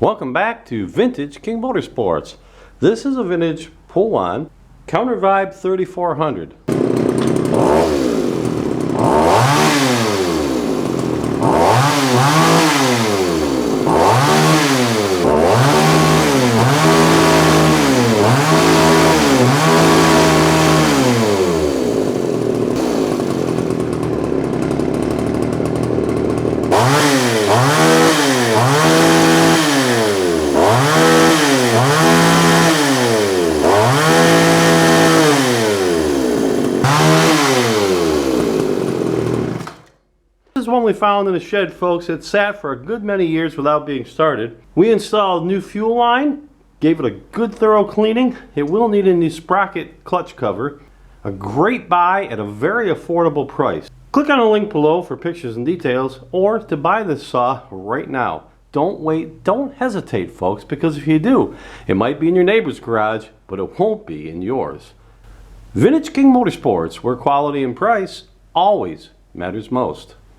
Welcome back to Vintage King Motorsports. This is a vintage Poulan Countervibe 3400. This is one we found in the shed, folks. It sat for a good many years without being started. We installed new fuel line, gave it a good thorough cleaning. It will need a new sprocket clutch cover. A great buy at a very affordable price. Click on the link below for pictures and details, or to buy this saw right now. Don't wait, don't hesitate, folks, because if you do, it might be in your neighbor's garage, but it won't be in yours. Vintage King Motorsports, where quality and price always matters most.